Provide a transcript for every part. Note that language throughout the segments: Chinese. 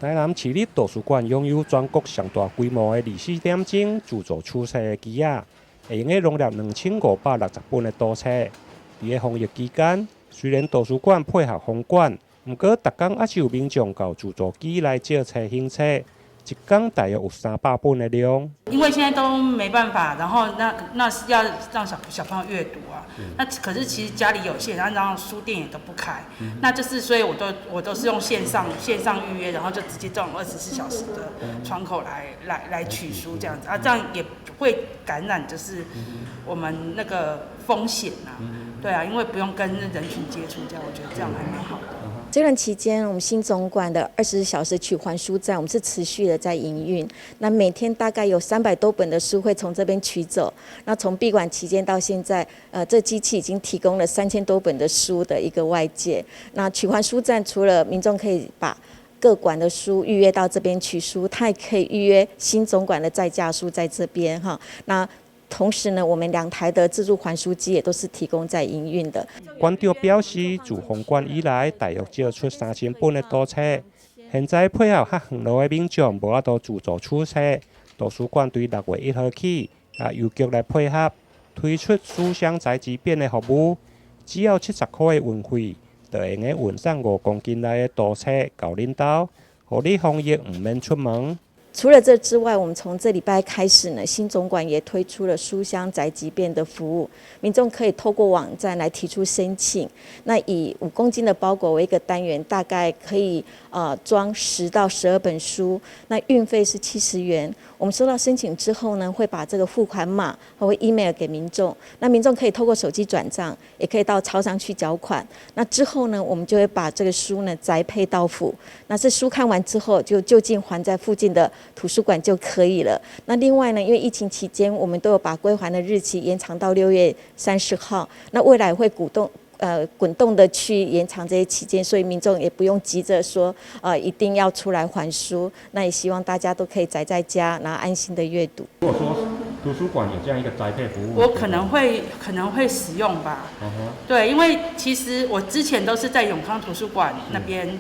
台南市立图书馆拥有全国上大规模的24点钟自助出册的机仔，会用容纳2560本的图册。在防疫期间，虽然图书馆配合封馆，不过每天还是有民众到自助机来借册行册，一天大约有300本的量。因为现在都没办法，然后那是要让小朋友阅读啊。那可是其实家里有限，然后书店也都不开，那就是所以我都是用线上预约，然后就直接这种24小时的窗口来取书这样子啊，这样也不会感染就是我们那个风险啊。对啊，因为不用跟人群接触，这样我觉得这样还蛮好的。这段期间，我们新总馆的24小时取还书站，我们是持续的在营运。那每天大概有300多本的书会从这边取走。那从闭馆期间到现在，这机器已经提供了3000多本的书的一个外界。那取还书站除了民众可以把各馆的书预约到这边取书，他也可以预约新总馆的在架书在这边哈。那同时呢，我们2台的自助还书机也都是提供在营运的。馆长表示，自封馆以来，大约借出3000本的图册。现在配合较远路的民众无法度自助取册，图书馆对6月1号起，邮局来配合推出书箱宅急便的服务，只要70块的运费，就会用运送5公斤内的图册到恁兜，互你防疫唔免出门。除了这之外，我们从这礼拜开始呢，新总馆也推出了书箱宅急便的服务，民众可以透过网站来提出申请。那以5公斤的包裹为一个单元，大概可以装10到12本书，那运费是70元。我们收到申请之后呢，会把这个付款码会 email 给民众，那民众可以透过手机转账，也可以到超商去缴款。那之后呢，我们就会把这个书呢宅配到府。那这书看完之后，就近还在附近的图书馆就可以了。那另外呢，因为疫情期间，我们都有把归还的日期延长到6月30号。那未来会滚动的去延长这些期间，所以民众也不用急着说一定要出来还书。那也希望大家都可以宅在家，然后安心的阅读。如果说图书馆有这样一个宅配服务，我可能会使用吧。对，因为其实我之前都是在永康图书馆那边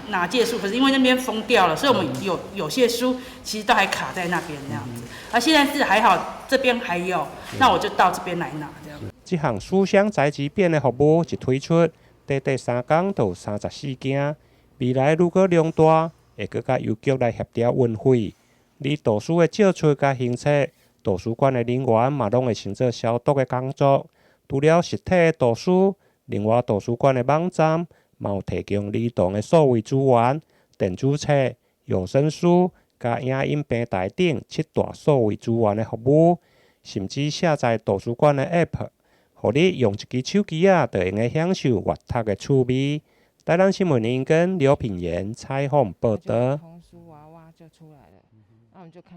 拿借书，可是因为那边封掉了，所以我们有些书其实都还卡在那边这样子。现在是还好，这边还有，那我就到这边来拿这样。这项书箱宅急便的服务一推出，短3天就有34件。未来如果量大，会搁甲邮局来协调运费。你图书的借出甲行册，图书馆的人员嘛拢会先做消毒的工作。除了实体的图书，另外图书馆的网站嘛有提供儿童的数位资源、电子册、有声书、甲影音平台等7大数位资源的服务，甚至下载图书馆的 App。互你用一支手机就用享受阅读的趣味。台南新闻员跟刘品言采访报道。